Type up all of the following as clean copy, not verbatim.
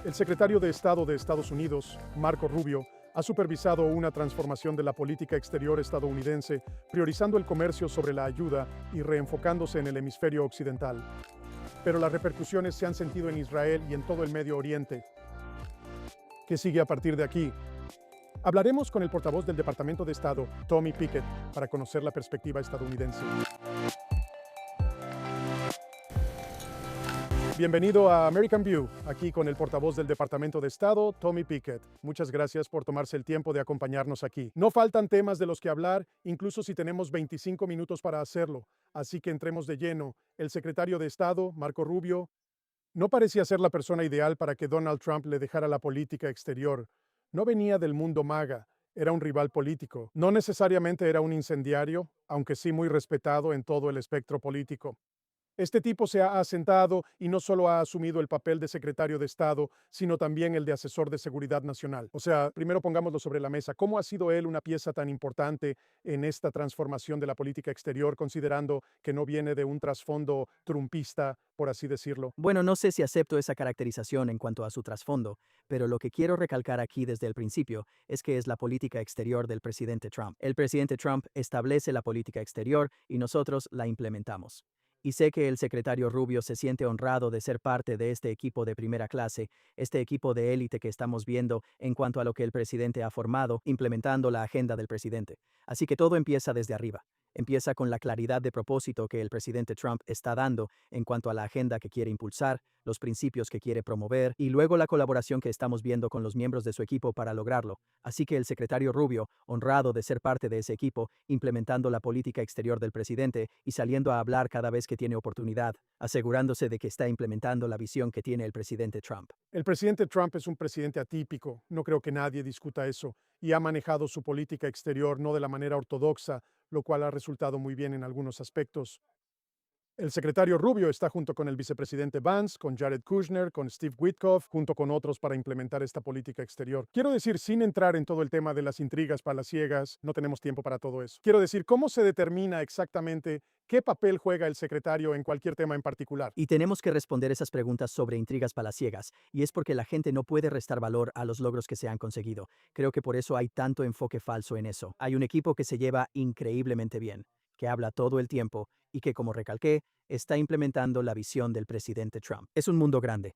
El secretario de Estado de Estados Unidos, Marco Rubio, ha supervisado una transformación de la política exterior estadounidense, priorizando el comercio sobre la ayuda y reenfocándose en el hemisferio occidental. Pero las repercusiones se han sentido en Israel y en todo el Medio Oriente. ¿Qué sigue a partir de aquí? Hablaremos con el portavoz del Departamento de Estado, Tommy Pickett, para conocer la perspectiva estadounidense. Bienvenido a American View, aquí con el portavoz del Departamento de Estado, Tommy Pickett. Muchas gracias por tomarse el tiempo de acompañarnos aquí. No faltan temas de los que hablar, incluso si tenemos 25 minutos para hacerlo. Así que entremos de lleno. El secretario de Estado, Marco Rubio, no parecía ser la persona ideal para que Donald Trump le dejara la política exterior. No venía del mundo MAGA, era un rival político. No necesariamente era un incendiario, aunque sí muy respetado en todo el espectro político. Este tipo se ha asentado y no solo ha asumido el papel de secretario de Estado, sino también el de asesor de seguridad nacional. O sea, primero pongámoslo sobre la mesa. ¿Cómo ha sido él una pieza tan importante en esta transformación de la política exterior, considerando que no viene de un trasfondo trumpista, por así decirlo? Bueno, no sé si acepto esa caracterización en cuanto a su trasfondo, pero lo que quiero recalcar aquí desde el principio es que es la política exterior del presidente Trump. El presidente Trump establece la política exterior y nosotros la implementamos. Y sé que el secretario Rubio se siente honrado de ser parte de este equipo de primera clase, este equipo de élite que estamos viendo en cuanto a lo que el presidente ha formado, implementando la agenda del presidente. Así que todo empieza desde arriba. Empieza con la claridad de propósito que el presidente Trump está dando en cuanto a la agenda que quiere impulsar, los principios que quiere promover y luego la colaboración que estamos viendo con los miembros de su equipo para lograrlo. Así que el secretario Rubio, honrado de ser parte de ese equipo, implementando la política exterior del presidente y saliendo a hablar cada vez que tiene oportunidad, asegurándose de que está implementando la visión que tiene el presidente Trump. El presidente Trump es un presidente atípico, no creo que nadie discuta eso, y ha manejado su política exterior no de la manera ortodoxa, lo cual ha resultado muy bien en algunos aspectos. El secretario Rubio está junto con el vicepresidente Vance, con Jared Kushner, con Steve Witkoff, junto con otros para implementar esta política exterior. Quiero decir, sin entrar en todo el tema de las intrigas palaciegas, no tenemos tiempo para todo eso. Quiero decir, ¿cómo se determina exactamente qué papel juega el secretario en cualquier tema en particular? Y tenemos que responder esas preguntas sobre intrigas palaciegas, y es porque la gente no puede restar valor a los logros que se han conseguido. Creo que por eso hay tanto enfoque falso en eso. Hay un equipo que se lleva increíblemente bien, que habla todo el tiempo y que, como recalqué, está implementando la visión del presidente Trump. Es un mundo grande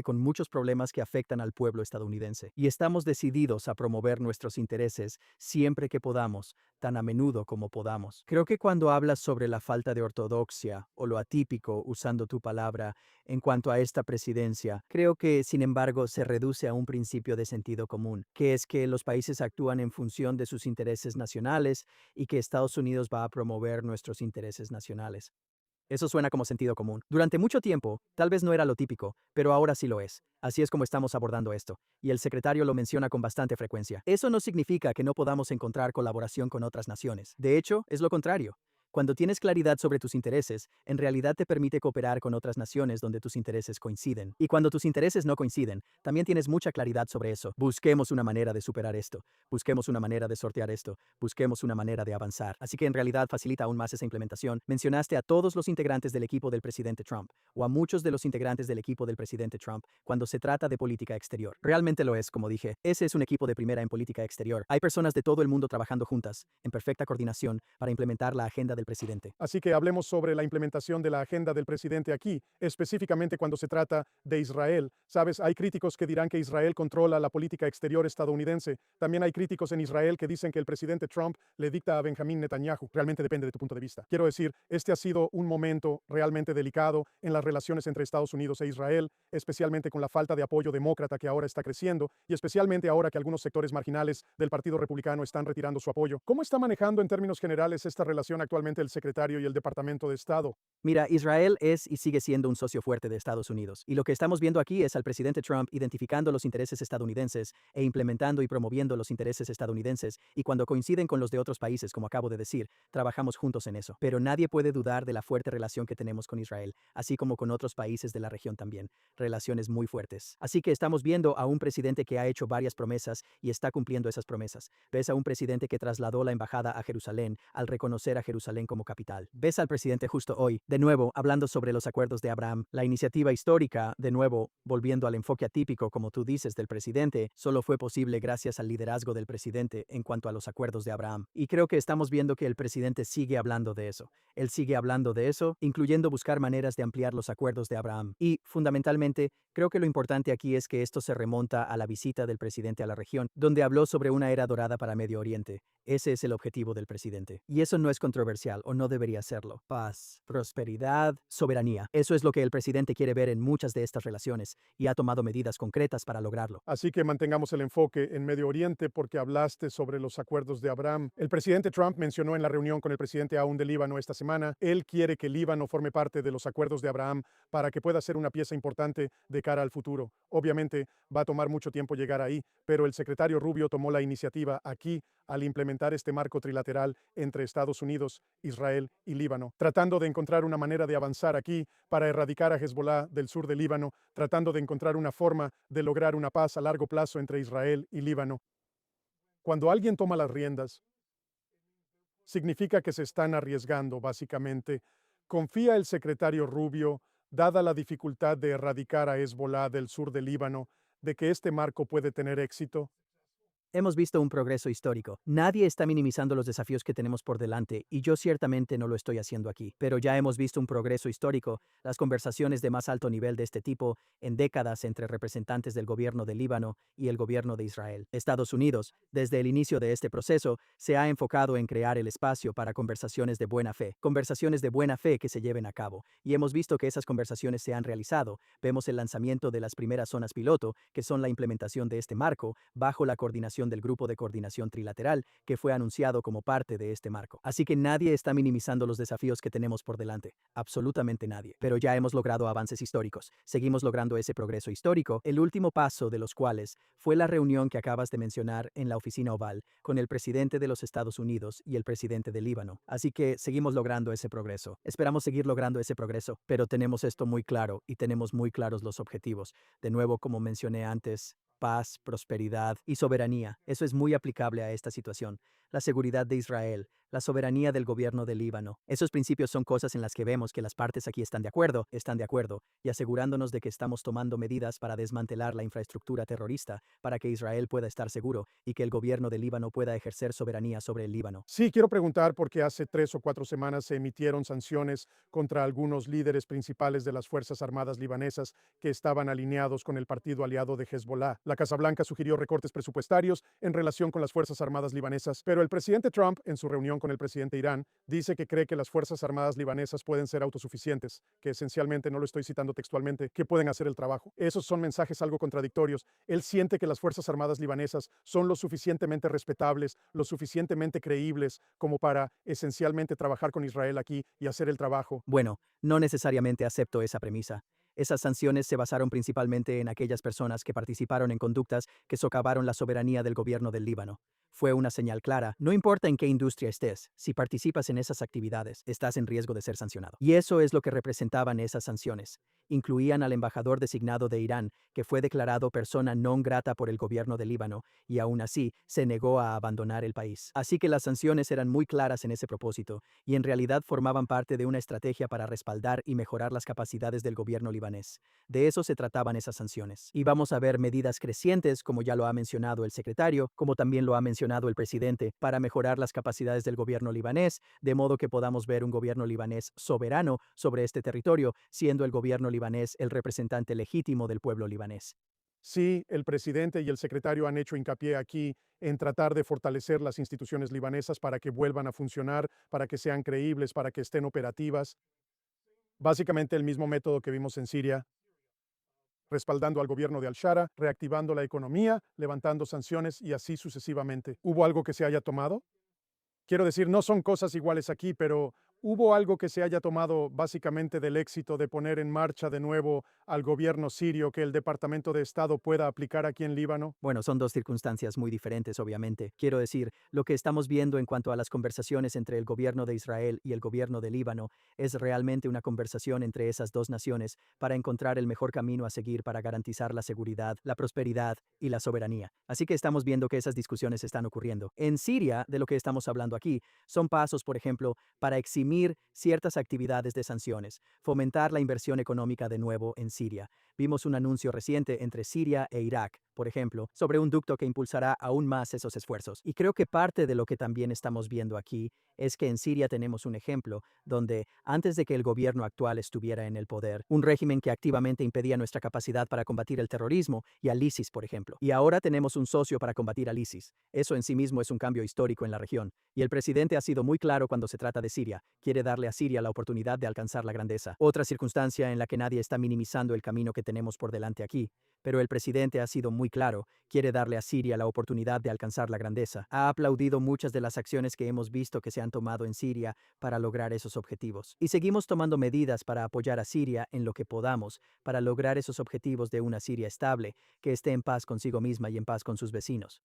con muchos problemas que afectan al pueblo estadounidense, y estamos decididos a promover nuestros intereses siempre que podamos, tan a menudo como podamos. Creo que cuando hablas sobre la falta de ortodoxia o lo atípico, usando tu palabra, en cuanto a esta presidencia, creo que, sin embargo, se reduce a un principio de sentido común, que es que los países actúan en función de sus intereses nacionales y que Estados Unidos va a promover nuestros intereses nacionales. Eso suena como sentido común. Durante mucho tiempo, tal vez no era lo típico, pero ahora sí lo es. Así es como estamos abordando esto, y el secretario lo menciona con bastante frecuencia. Eso no significa que no podamos encontrar colaboración con otras naciones. De hecho, es lo contrario. Cuando tienes claridad sobre tus intereses, en realidad te permite cooperar con otras naciones donde tus intereses coinciden. Y cuando tus intereses no coinciden, también tienes mucha claridad sobre eso. Busquemos una manera de superar esto. Busquemos una manera de sortear esto. Busquemos una manera de avanzar. Así que en realidad facilita aún más esa implementación. Mencionaste a todos los integrantes del equipo del presidente Trump, o a muchos de los integrantes del equipo del presidente Trump, cuando se trata de política exterior. Realmente lo es, como dije. Ese es un equipo de primera en política exterior. Hay personas de todo el mundo trabajando juntas, en perfecta coordinación, para implementar la agenda del presidente. Así que hablemos sobre la implementación de la agenda del presidente aquí, específicamente cuando se trata de Israel. Sabes, hay críticos que dirán que Israel controla la política exterior estadounidense. También hay críticos en Israel que dicen que el presidente Trump le dicta a Benjamín Netanyahu. Realmente depende de tu punto de vista. Quiero decir, este ha sido un momento realmente delicado en las relaciones entre Estados Unidos e Israel, especialmente con la falta de apoyo demócrata que ahora está creciendo y especialmente ahora que algunos sectores marginales del Partido Republicano están retirando su apoyo. ¿Cómo está manejando en términos generales esta relación actualmente el secretario y el Departamento de Estado? Mira, Israel es y sigue siendo un socio fuerte de Estados Unidos, y lo que estamos viendo aquí es al presidente Trump identificando los intereses estadounidenses e implementando y promoviendo los intereses estadounidenses, y cuando coinciden con los de otros países, como acabo de decir, trabajamos juntos en eso. Pero nadie puede dudar de la fuerte relación que tenemos con Israel, así como con otros países de la región también, relaciones muy fuertes. Así que estamos viendo a un presidente que ha hecho varias promesas y está cumpliendo esas promesas. Ves a un presidente que trasladó la embajada a Jerusalén al reconocer a Jerusalén Jerusalén como capital. Ves al presidente justo hoy, de nuevo, hablando sobre los acuerdos de Abraham, la iniciativa histórica, de nuevo, volviendo al enfoque atípico, como tú dices, del presidente, solo fue posible gracias al liderazgo del presidente en cuanto a los acuerdos de Abraham. Y creo que estamos viendo que el presidente sigue hablando de eso. Él sigue hablando de eso, incluyendo buscar maneras de ampliar los acuerdos de Abraham. Y, fundamentalmente, creo que lo importante aquí es que esto se remonta a la visita del presidente a la región, donde habló sobre una era dorada para Medio Oriente. Ese es el objetivo del presidente. Y eso no es controversial, o no debería serlo. Paz, prosperidad, soberanía. Eso es lo que el presidente quiere ver en muchas de estas relaciones, y ha tomado medidas concretas para lograrlo. Así que mantengamos el enfoque en Medio Oriente porque hablaste sobre los acuerdos de Abraham. El presidente Trump mencionó en la reunión con el presidente Aoun de Líbano esta semana, él quiere que Líbano forme parte de los acuerdos de Abraham para que pueda ser una pieza importante de cara al futuro. Obviamente va a tomar mucho tiempo llegar ahí, pero el secretario Rubio tomó la iniciativa aquí al implementar este marco trilateral entre Estados Unidos, Israel y Líbano, tratando de encontrar una manera de avanzar aquí para erradicar a Hezbollah del sur de Líbano, tratando de encontrar una forma de lograr una paz a largo plazo entre Israel y Líbano. Cuando alguien toma las riendas, significa que se están arriesgando, básicamente. ¿Confía el secretario Rubio, dada la dificultad de erradicar a Hezbollah del sur de Líbano, de que este marco puede tener éxito? Hemos visto un progreso histórico. Nadie está minimizando los desafíos que tenemos por delante, y yo ciertamente no lo estoy haciendo aquí. Pero ya hemos visto un progreso histórico, las conversaciones de más alto nivel de este tipo, en décadas entre representantes del gobierno de Líbano y el gobierno de Israel. Estados Unidos, desde el inicio de este proceso, se ha enfocado en crear el espacio para conversaciones de buena fe que se lleven a cabo. Y hemos visto que esas conversaciones se han realizado. Vemos el lanzamiento de las primeras zonas piloto, que son la implementación de este marco, bajo la coordinación del Grupo de Coordinación Trilateral, que fue anunciado como parte de este marco. Así que nadie está minimizando los desafíos que tenemos por delante, absolutamente nadie. Pero ya hemos logrado avances históricos, seguimos logrando ese progreso histórico, el último paso de los cuales fue la reunión que acabas de mencionar en la oficina oval con el presidente de los Estados Unidos y el presidente de Líbano. Así que seguimos logrando ese progreso. Esperamos seguir logrando ese progreso, pero tenemos esto muy claro y tenemos muy claros los objetivos. De nuevo, como mencioné antes, paz, prosperidad y soberanía. Eso es muy aplicable a esta situación. La seguridad de Israel, la soberanía del gobierno de Líbano. Esos principios son cosas en las que vemos que las partes aquí están de acuerdo, y asegurándonos de que estamos tomando medidas para desmantelar la infraestructura terrorista, para que Israel pueda estar seguro y que el gobierno de Líbano pueda ejercer soberanía sobre el Líbano. Sí, quiero preguntar porque hace 3 o 4 semanas se emitieron sanciones contra algunos líderes principales de las Fuerzas Armadas libanesas que estaban alineados con el partido aliado de Hezbollah. La Casa Blanca sugirió recortes presupuestarios en relación con las Fuerzas Armadas libanesas, pero el presidente Trump, en su reunión con el presidente Irán, dice que cree que las Fuerzas Armadas libanesas pueden ser autosuficientes, que esencialmente, no lo estoy citando textualmente, que pueden hacer el trabajo. Esos son mensajes algo contradictorios. Él siente que las Fuerzas Armadas libanesas son lo suficientemente respetables, lo suficientemente creíbles como para esencialmente trabajar con Israel aquí y hacer el trabajo. Bueno, no necesariamente acepto esa premisa. Esas sanciones se basaron principalmente en aquellas personas que participaron en conductas que socavaron la soberanía del gobierno del Líbano. Fue una señal clara, no importa en qué industria estés, si participas en esas actividades, estás en riesgo de ser sancionado. Y eso es lo que representaban esas sanciones. Incluían al embajador designado de Irán, que fue declarado persona non grata por el gobierno del Líbano, y aún así se negó a abandonar el país. Así que las sanciones eran muy claras en ese propósito, y en realidad formaban parte de una estrategia para respaldar y mejorar las capacidades del gobierno libanés. De eso se trataban esas sanciones. Y vamos a ver medidas crecientes, como ya lo ha mencionado el secretario, como también lo ha mencionado el presidente, para mejorar las capacidades del gobierno libanés, de modo que podamos ver un gobierno libanés soberano sobre este territorio, siendo el gobierno libanés el representante legítimo del pueblo libanés. Sí, el presidente y el secretario han hecho hincapié aquí en tratar de fortalecer las instituciones libanesas para que vuelvan a funcionar, para que sean creíbles, para que estén operativas. Básicamente el mismo método que vimos en Siria, respaldando al gobierno de al-Shara, reactivando la economía, levantando sanciones y así sucesivamente. ¿Hubo algo que se haya tomado? Quiero decir, no son cosas iguales aquí, pero ¿Hubo algo que se haya tomado básicamente del éxito de poner en marcha de nuevo al gobierno sirio que el Departamento de Estado pueda aplicar aquí en Líbano? Bueno, son dos circunstancias muy diferentes, obviamente. Quiero decir, lo que estamos viendo en cuanto a las conversaciones entre el gobierno de Israel y el gobierno de Líbano es realmente una conversación entre esas dos naciones para encontrar el mejor camino a seguir para garantizar la seguridad, la prosperidad y la soberanía. Así que estamos viendo que esas discusiones están ocurriendo. En Siria, de lo que estamos hablando aquí, son pasos, por ejemplo, para eximir ciertas actividades de sanciones, fomentar la inversión económica de nuevo en Siria. Vimos un anuncio reciente entre Siria e Irak, por ejemplo, sobre un ducto que impulsará aún más esos esfuerzos. Y creo que parte de lo que también estamos viendo aquí es que en Siria tenemos un ejemplo donde, antes de que el gobierno actual estuviera en el poder, un régimen que activamente impedía nuestra capacidad para combatir el terrorismo y al ISIS, por ejemplo. Y ahora tenemos un socio para combatir al ISIS. Eso en sí mismo es un cambio histórico en la región. Y el presidente ha sido muy claro cuando se trata de Siria. Quiere darle a Siria la oportunidad de alcanzar la grandeza. Otra circunstancia en la que nadie está minimizando el camino que tenemos por delante aquí, pero el presidente ha sido muy claro, quiere darle a Siria la oportunidad de alcanzar la grandeza. Ha aplaudido muchas de las acciones que hemos visto que se han tomado en Siria para lograr esos objetivos. Y seguimos tomando medidas para apoyar a Siria en lo que podamos para lograr esos objetivos de una Siria estable, que esté en paz consigo misma y en paz con sus vecinos.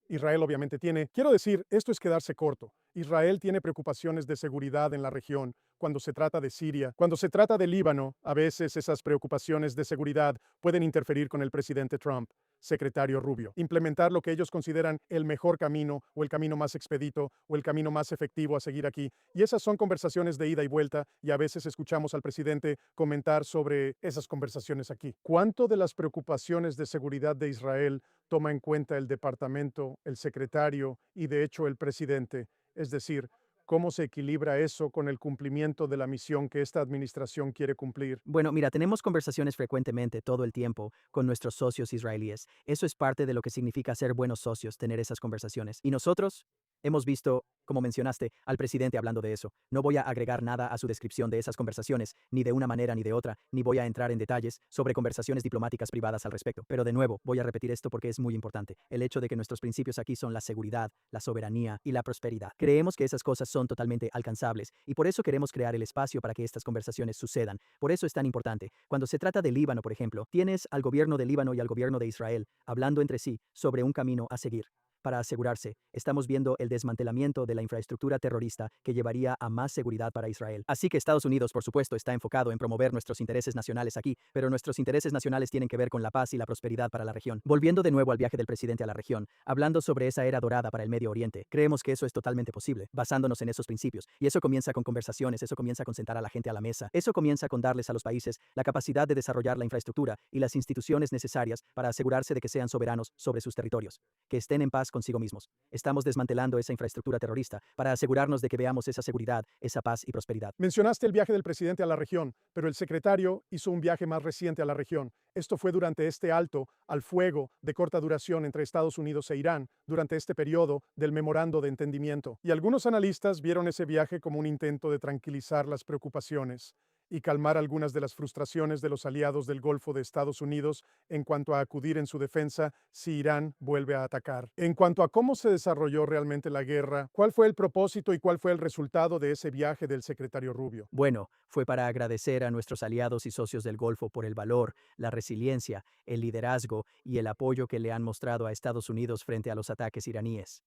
Israel obviamente tiene, quiero decir, esto es quedarse corto. Israel tiene preocupaciones de seguridad en la región cuando se trata de Siria. Cuando se trata de Líbano, a veces esas preocupaciones de seguridad pueden interferir con el presidente Trump. Secretario Rubio, implementar lo que ellos consideran el mejor camino o el camino más expedito o el camino más efectivo a seguir aquí. Y esas son conversaciones de ida y vuelta y a veces escuchamos al presidente comentar sobre esas conversaciones aquí. ¿Cuánto de las preocupaciones de seguridad de Israel toma en cuenta el departamento, el secretario y de hecho el presidente? Es decir, ¿cómo se equilibra eso con el cumplimiento de la misión que esta administración quiere cumplir? Bueno, mira, tenemos conversaciones frecuentemente todo el tiempo con nuestros socios israelíes. Eso es parte de lo que significa ser buenos socios, tener esas conversaciones. Y nosotros hemos visto, como mencionaste, al presidente hablando de eso. No voy a agregar nada a su descripción de esas conversaciones, ni de una manera ni de otra, ni voy a entrar en detalles sobre conversaciones diplomáticas privadas al respecto. Pero de nuevo, voy a repetir esto porque es muy importante. El hecho de que nuestros principios aquí son la seguridad, la soberanía y la prosperidad. Creemos que esas cosas son totalmente alcanzables y por eso queremos crear el espacio para que estas conversaciones sucedan. Por eso es tan importante. Cuando se trata de Líbano, por ejemplo, tienes al gobierno de Líbano y al gobierno de Israel hablando entre sí sobre un camino a seguir. Para asegurarse, estamos viendo el desmantelamiento de la infraestructura terrorista que llevaría a más seguridad para Israel. Así que Estados Unidos, por supuesto, está enfocado en promover nuestros intereses nacionales aquí, pero nuestros intereses nacionales tienen que ver con la paz y la prosperidad para la región. Volviendo de nuevo al viaje del presidente a la región, hablando sobre esa era dorada para el Medio Oriente, creemos que eso es totalmente posible, basándonos en esos principios. Y eso comienza con conversaciones, eso comienza con sentar a la gente a la mesa, eso comienza con darles a los países la capacidad de desarrollar la infraestructura y las instituciones necesarias para asegurarse de que sean soberanos sobre sus territorios, que estén en paz consigo mismos. Estamos desmantelando esa infraestructura terrorista para asegurarnos de que veamos esa seguridad, esa paz y prosperidad. Mencionaste el viaje del presidente a la región, pero el secretario hizo un viaje más reciente a la región. Esto fue durante este alto al fuego de corta duración entre Estados Unidos e Irán, durante este periodo del memorando de entendimiento. Y algunos analistas vieron ese viaje como un intento de tranquilizar las preocupaciones y calmar algunas de las frustraciones de los aliados del Golfo de Estados Unidos en cuanto a acudir en su defensa si Irán vuelve a atacar. En cuanto a cómo se desarrolló realmente la guerra, ¿cuál fue el propósito y cuál fue el resultado de ese viaje del secretario Rubio? Bueno, fue para agradecer a nuestros aliados y socios del Golfo por el valor, la resiliencia, el liderazgo y el apoyo que le han mostrado a Estados Unidos frente a los ataques iraníes.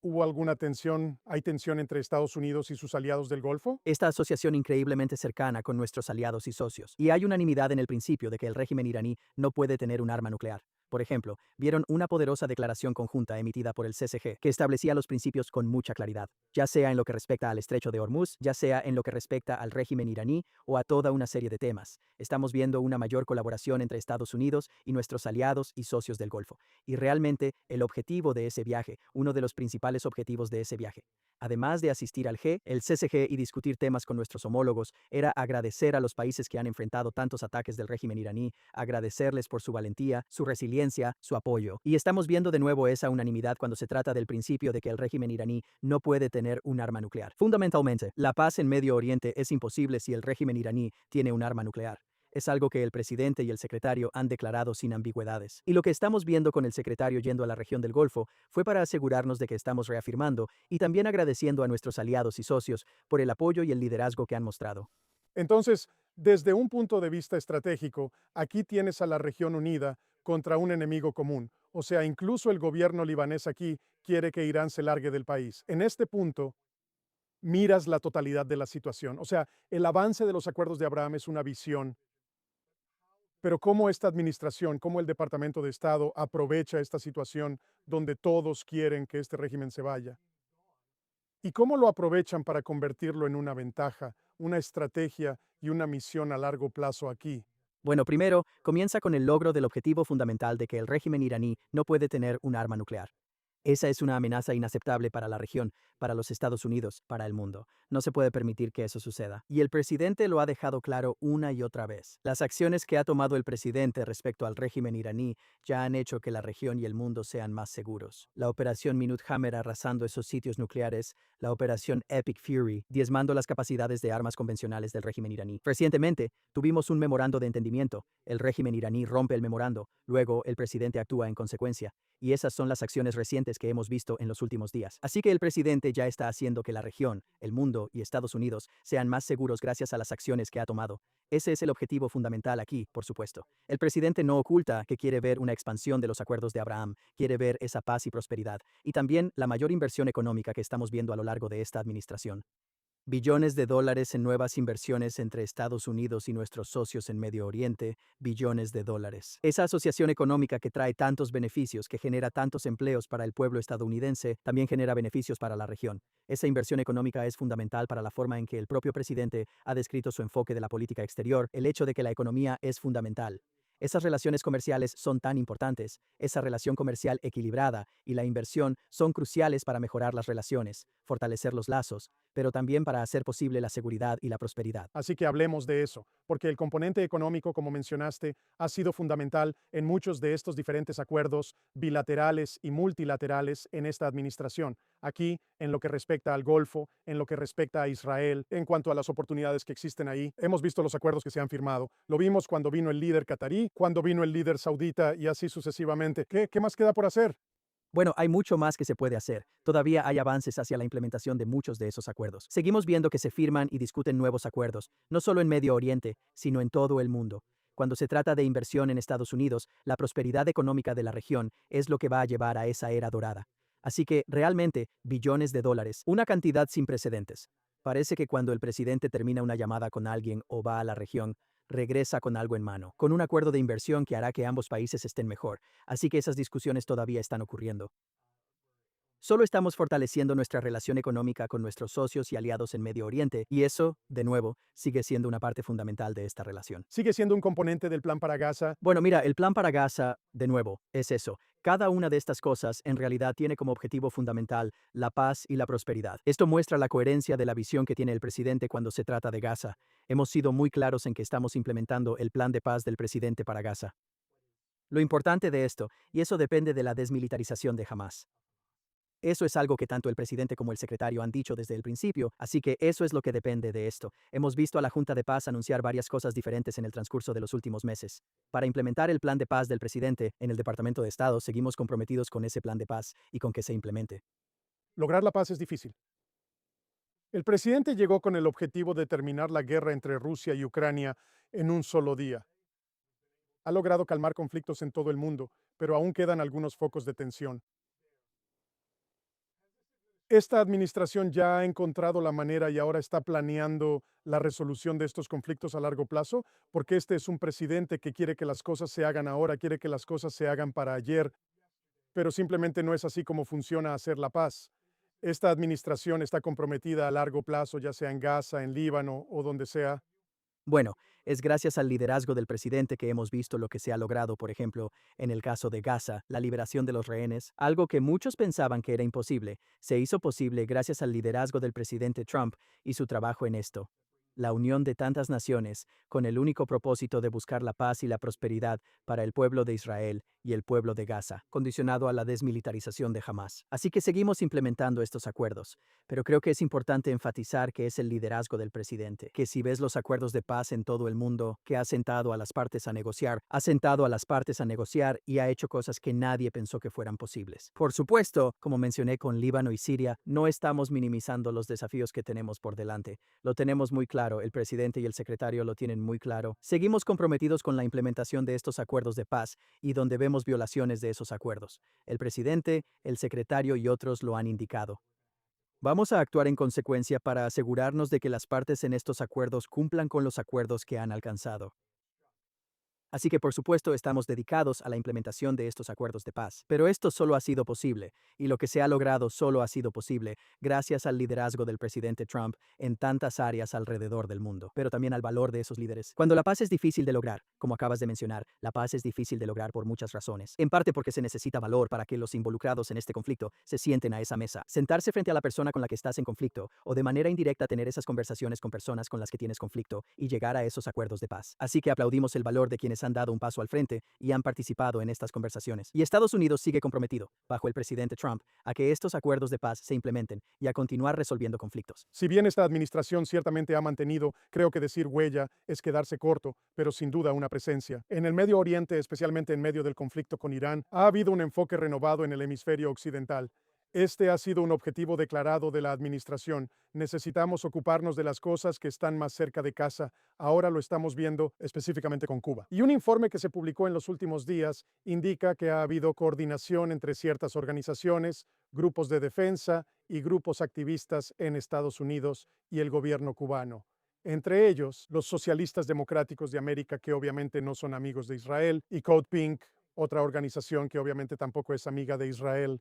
¿Hubo alguna tensión? ¿Hay tensión entre Estados Unidos y sus aliados del Golfo? Esta asociación increíblemente cercana con nuestros aliados y socios. Y hay unanimidad en el principio de que el régimen iraní no puede tener un arma nuclear. Por ejemplo, vieron una poderosa declaración conjunta emitida por el CCG que establecía los principios con mucha claridad, ya sea en lo que respecta al estrecho de Hormuz, ya sea en lo que respecta al régimen iraní o a toda una serie de temas. Estamos viendo una mayor colaboración entre Estados Unidos y nuestros aliados y socios del Golfo. Y realmente el objetivo de ese viaje, uno de los principales objetivos de ese viaje, además de asistir al el CCG y discutir temas con nuestros homólogos, era agradecer a los países que han enfrentado tantos ataques del régimen iraní, agradecerles por su valentía, su resiliencia, su apoyo. Y estamos viendo de nuevo esa unanimidad cuando se trata del principio de que el régimen iraní no puede tener un arma nuclear. Fundamentalmente, la paz en Medio Oriente es imposible si el régimen iraní tiene un arma nuclear. Es algo que el presidente y el secretario han declarado sin ambigüedades. Y lo que estamos viendo con el secretario yendo a la región del Golfo fue para asegurarnos de que estamos reafirmando y también agradeciendo a nuestros aliados y socios por el apoyo y el liderazgo que han mostrado. Entonces, desde un punto de vista estratégico, aquí tienes a la región unida contra un enemigo común. O sea, incluso el gobierno libanés aquí quiere que Irán se largue del país. En este punto, miras la totalidad de la situación. O sea, el avance de los acuerdos de Abraham es una visión, pero cómo esta administración, cómo el Departamento de Estado aprovecha esta situación donde todos quieren que este régimen se vaya. ¿Y cómo lo aprovechan para convertirlo en una ventaja, una estrategia y una misión a largo plazo aquí? Bueno, primero, comienza con el logro del objetivo fundamental de que el régimen iraní no puede tener un arma nuclear. Esa es una amenaza inaceptable para la región, para los Estados Unidos, para el mundo. No se puede permitir que eso suceda. Y el presidente lo ha dejado claro una y otra vez. Las acciones que ha tomado el presidente respecto al régimen iraní ya han hecho que la región y el mundo sean más seguros. La operación Minute Hammer arrasando esos sitios nucleares, la operación Epic Fury diezmando las capacidades de armas convencionales del régimen iraní. Recientemente, tuvimos un memorando de entendimiento. El régimen iraní rompe el memorando, luego el presidente actúa en consecuencia. Y esas son las acciones recientes que hemos visto en los últimos días. Así que el presidente ya está haciendo que la región, el mundo y Estados Unidos sean más seguros gracias a las acciones que ha tomado. Ese es el objetivo fundamental aquí, por supuesto. El presidente no oculta que quiere ver una expansión de los acuerdos de Abraham, quiere ver esa paz y prosperidad, y también la mayor inversión económica que estamos viendo a lo largo de esta administración. Billones de dólares en nuevas inversiones entre Estados Unidos y nuestros socios en Medio Oriente, billones de dólares. Esa asociación económica que trae tantos beneficios, que genera tantos empleos para el pueblo estadounidense, también genera beneficios para la región. Esa inversión económica es fundamental para la forma en que el propio presidente ha descrito su enfoque de la política exterior, el hecho de que la economía es fundamental. Esas relaciones comerciales son tan importantes, esa relación comercial equilibrada y la inversión son cruciales para mejorar las relaciones, fortalecer los lazos, pero también para hacer posible la seguridad y la prosperidad. Así que hablemos de eso, porque el componente económico, como mencionaste, ha sido fundamental en muchos de estos diferentes acuerdos bilaterales y multilaterales en esta administración. Aquí, en lo que respecta al Golfo, en lo que respecta a Israel, en cuanto a las oportunidades que existen ahí, hemos visto los acuerdos que se han firmado. Lo vimos cuando vino el líder catarí, cuando vino el líder saudita y así sucesivamente. ¿Qué más queda por hacer? Bueno, hay mucho más que se puede hacer. Todavía hay avances hacia la implementación de muchos de esos acuerdos. Seguimos viendo que se firman y discuten nuevos acuerdos, no solo en Medio Oriente, sino en todo el mundo. Cuando se trata de inversión en Estados Unidos, la prosperidad económica de la región es lo que va a llevar a esa era dorada. Así que, realmente, billones de dólares, una cantidad sin precedentes. Parece que cuando el presidente termina una llamada con alguien o va a la región, regresa con algo en mano, con un acuerdo de inversión que hará que ambos países estén mejor. Así que esas discusiones todavía están ocurriendo. Solo estamos fortaleciendo nuestra relación económica con nuestros socios y aliados en Medio Oriente, y eso, de nuevo, sigue siendo una parte fundamental de esta relación. ¿Sigue siendo un componente del plan para Gaza? Bueno, mira, el plan para Gaza, de nuevo, es eso. Cada una de estas cosas en realidad tiene como objetivo fundamental la paz y la prosperidad. Esto muestra la coherencia de la visión que tiene el presidente cuando se trata de Gaza. Hemos sido muy claros en que estamos implementando el plan de paz del presidente para Gaza. Lo importante de esto, y eso depende de la desmilitarización de Hamás. Eso es algo que tanto el presidente como el secretario han dicho desde el principio, así que eso es lo que depende de esto. Hemos visto a la Junta de Paz anunciar varias cosas diferentes en el transcurso de los últimos meses. Para implementar el plan de paz del presidente, en el Departamento de Estado seguimos comprometidos con ese plan de paz y con que se implemente. Lograr la paz es difícil. El presidente llegó con el objetivo de terminar la guerra entre Rusia y Ucrania en un solo día. Ha logrado calmar conflictos en todo el mundo, pero aún quedan algunos focos de tensión. Esta administración ya ha encontrado la manera y ahora está planeando la resolución de estos conflictos a largo plazo, porque este es un presidente que quiere que las cosas se hagan ahora, quiere que las cosas se hagan para ayer, pero simplemente no es así como funciona hacer la paz. Esta administración está comprometida a largo plazo, ya sea en Gaza, en Líbano o donde sea. Bueno, es gracias al liderazgo del presidente que hemos visto lo que se ha logrado, por ejemplo, en el caso de Gaza, la liberación de los rehenes, algo que muchos pensaban que era imposible, se hizo posible gracias al liderazgo del presidente Trump y su trabajo en esto. La unión de tantas naciones, con el único propósito de buscar la paz y la prosperidad para el pueblo de Israel y el pueblo de Gaza, condicionado a la desmilitarización de Hamas. Así que seguimos implementando estos acuerdos, pero creo que es importante enfatizar que es el liderazgo del presidente, que si ves los acuerdos de paz en todo el mundo, que ha sentado a las partes a negociar, y ha hecho cosas que nadie pensó que fueran posibles. Por supuesto, como mencioné con Líbano y Siria, no estamos minimizando los desafíos que tenemos por delante. Lo tenemos muy claro, el presidente y el secretario lo tienen muy claro. Seguimos comprometidos con la implementación de estos acuerdos de paz y donde vemos violaciones de esos acuerdos. El presidente, el secretario y otros lo han indicado. Vamos a actuar en consecuencia para asegurarnos de que las partes en estos acuerdos cumplan con los acuerdos que han alcanzado. Así que, por supuesto, estamos dedicados a la implementación de estos acuerdos de paz. Pero esto solo ha sido posible, y lo que se ha logrado solo ha sido posible gracias al liderazgo del presidente Trump en tantas áreas alrededor del mundo, pero también al valor de esos líderes. Cuando la paz es difícil de lograr, como acabas de mencionar, la paz es difícil de lograr por muchas razones. En parte porque se necesita valor para que los involucrados en este conflicto se sienten a esa mesa. Sentarse frente a la persona con la que estás en conflicto, o de manera indirecta tener esas conversaciones con personas con las que tienes conflicto y llegar a esos acuerdos de paz. Así que aplaudimos el valor de quienes han dado un paso al frente y han participado en estas conversaciones. Y Estados Unidos sigue comprometido, bajo el presidente Trump, a que estos acuerdos de paz se implementen y a continuar resolviendo conflictos. Si bien esta administración ciertamente ha mantenido, creo que decir huella es quedarse corto, pero sin duda una presencia. En el Medio Oriente, especialmente en medio del conflicto con Irán, ha habido un enfoque renovado en el hemisferio occidental. Este ha sido un objetivo declarado de la administración. Necesitamos ocuparnos de las cosas que están más cerca de casa. Ahora lo estamos viendo específicamente con Cuba. Y un informe que se publicó en los últimos días indica que ha habido coordinación entre ciertas organizaciones, grupos de defensa y grupos activistas en Estados Unidos y el gobierno cubano. Entre ellos, los socialistas democráticos de América, que obviamente no son amigos de Israel, y Code Pink, otra organización que obviamente tampoco es amiga de Israel.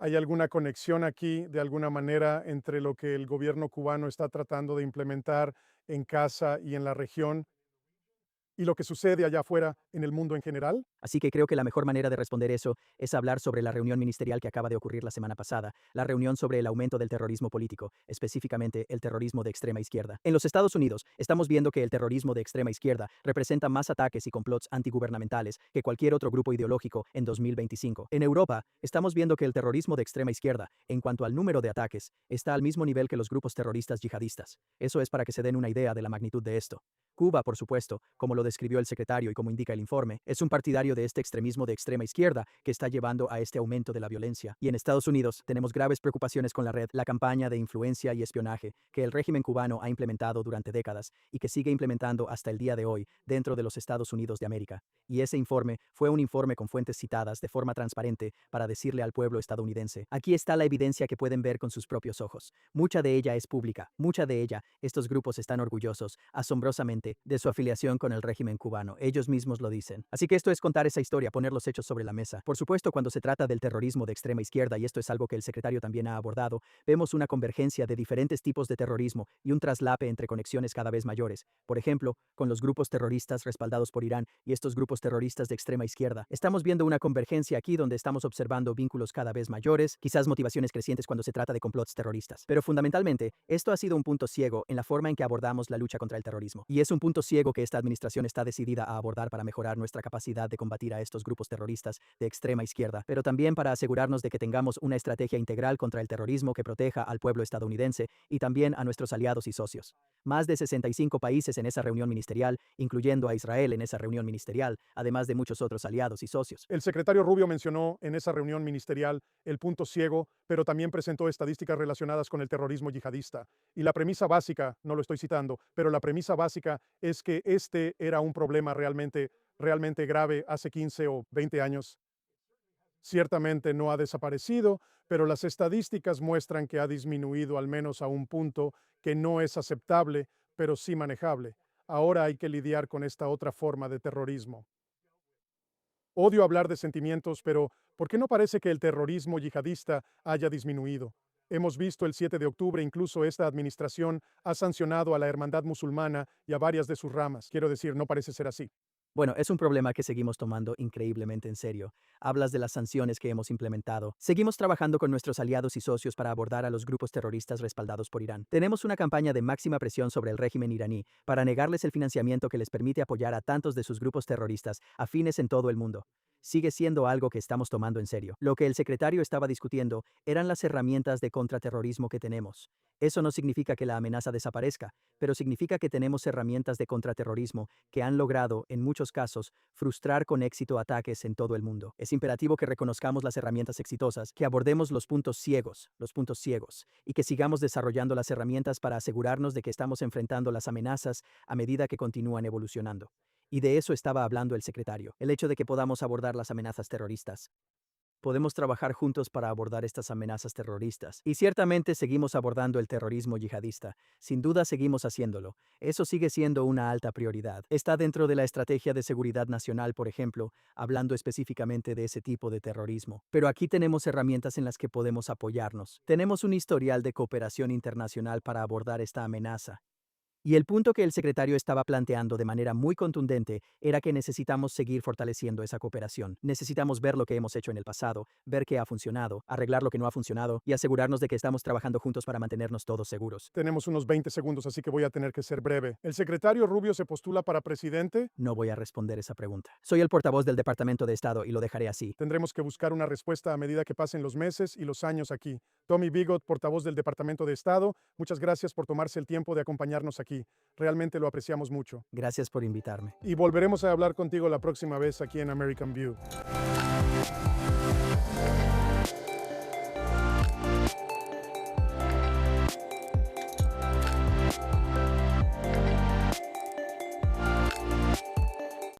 ¿Hay alguna conexión aquí, de alguna manera, entre lo que el gobierno cubano está tratando de implementar en casa y en la región y lo que sucede allá afuera en el mundo en general? Así que creo que la mejor manera de responder eso es hablar sobre la reunión ministerial que acaba de ocurrir la semana pasada, la reunión sobre el aumento del terrorismo político, específicamente el terrorismo de extrema izquierda. En los Estados Unidos, estamos viendo que el terrorismo de extrema izquierda representa más ataques y complots antigubernamentales que cualquier otro grupo ideológico en 2025. En Europa, estamos viendo que el terrorismo de extrema izquierda, en cuanto al número de ataques, está al mismo nivel que los grupos terroristas yihadistas. Eso es para que se den una idea de la magnitud de esto. Cuba, por supuesto, como lo describió el secretario y como indica el informe, es un partidario de este extremismo de extrema izquierda que está llevando a este aumento de la violencia. Y en Estados Unidos tenemos graves preocupaciones con la red, la campaña de influencia y espionaje que el régimen cubano ha implementado durante décadas y que sigue implementando hasta el día de hoy dentro de los Estados Unidos de América. Y ese informe fue un informe con fuentes citadas de forma transparente para decirle al pueblo estadounidense: aquí está la evidencia que pueden ver con sus propios ojos. Mucha de ella es pública, mucha de ella, estos grupos están orgullosos, asombrosamente, de su afiliación con el régimen cubano. Ellos mismos lo dicen. Así que esto es contar esa historia, poner los hechos sobre la mesa. Por supuesto, cuando se trata del terrorismo de extrema izquierda, y esto es algo que el secretario también ha abordado, vemos una convergencia de diferentes tipos de terrorismo y un traslape entre conexiones cada vez mayores. Por ejemplo, con los grupos terroristas respaldados por Irán y estos grupos terroristas de extrema izquierda. Estamos viendo una convergencia aquí donde estamos observando vínculos cada vez mayores, quizás motivaciones crecientes cuando se trata de complots terroristas. Pero fundamentalmente, esto ha sido un punto ciego en la forma en que abordamos la lucha contra el terrorismo. Y es un punto ciego que esta administración está decidida a abordar para mejorar nuestra capacidad de combatir a estos grupos terroristas de extrema izquierda, pero también para asegurarnos de que tengamos una estrategia integral contra el terrorismo que proteja al pueblo estadounidense y también a nuestros aliados y socios. Más de 65 países en esa reunión ministerial, incluyendo a Israel en esa reunión ministerial, además de muchos otros aliados y socios. El secretario Rubio mencionó en esa reunión ministerial el punto ciego, pero también presentó estadísticas relacionadas con el terrorismo yihadista. Y la premisa básica, no lo estoy citando, pero la premisa básica es que este era un problema realmente grave hace 15 o 20 años. Ciertamente no ha desaparecido, pero las estadísticas muestran que ha disminuido al menos a un punto que no es aceptable, pero sí manejable. Ahora hay que lidiar con esta otra forma de terrorismo. Odio hablar de sentimientos, pero ¿por qué no parece que el terrorismo yihadista haya disminuido? Hemos visto el 7 de octubre, incluso esta administración ha sancionado a la hermandad musulmana y a varias de sus ramas. Quiero decir, no parece ser así. Bueno, es un problema que seguimos tomando increíblemente en serio. Hablas de las sanciones que hemos implementado. Seguimos trabajando con nuestros aliados y socios para abordar a los grupos terroristas respaldados por Irán. Tenemos una campaña de máxima presión sobre el régimen iraní para negarles el financiamiento que les permite apoyar a tantos de sus grupos terroristas afines en todo el mundo. Sigue siendo algo que estamos tomando en serio. Lo que el secretario estaba discutiendo eran las herramientas de contraterrorismo que tenemos. Eso no significa que la amenaza desaparezca, pero significa que tenemos herramientas de contraterrorismo que han logrado, en muchos casos, frustrar con éxito ataques en todo el mundo. Es imperativo que reconozcamos las herramientas exitosas, que abordemos los puntos ciegos, y que sigamos desarrollando las herramientas para asegurarnos de que estamos enfrentando las amenazas a medida que continúan evolucionando. Y de eso estaba hablando el secretario, el hecho de que podamos abordar las amenazas terroristas. Podemos trabajar juntos para abordar estas amenazas terroristas. Y ciertamente seguimos abordando el terrorismo yihadista. Sin duda seguimos haciéndolo. Eso sigue siendo una alta prioridad. Está dentro de la estrategia de seguridad nacional, por ejemplo, hablando específicamente de ese tipo de terrorismo. Pero aquí tenemos herramientas en las que podemos apoyarnos. Tenemos un historial de cooperación internacional para abordar esta amenaza. Y el punto que el secretario estaba planteando de manera muy contundente era que necesitamos seguir fortaleciendo esa cooperación. Necesitamos ver lo que hemos hecho en el pasado, ver qué ha funcionado, arreglar lo que no ha funcionado y asegurarnos de que estamos trabajando juntos para mantenernos todos seguros. Tenemos unos 20 segundos, así que voy a tener que ser breve. ¿El secretario Rubio se postula para presidente? No voy a responder esa pregunta. Soy el portavoz del Departamento de Estado y lo dejaré así. Tendremos que buscar una respuesta a medida que pasen los meses y los años aquí. Tommy Bigot, portavoz del Departamento de Estado, muchas gracias por tomarse el tiempo de acompañarnos aquí. Realmente lo apreciamos mucho. Gracias por invitarme. Y volveremos a hablar contigo la próxima vez aquí en American View.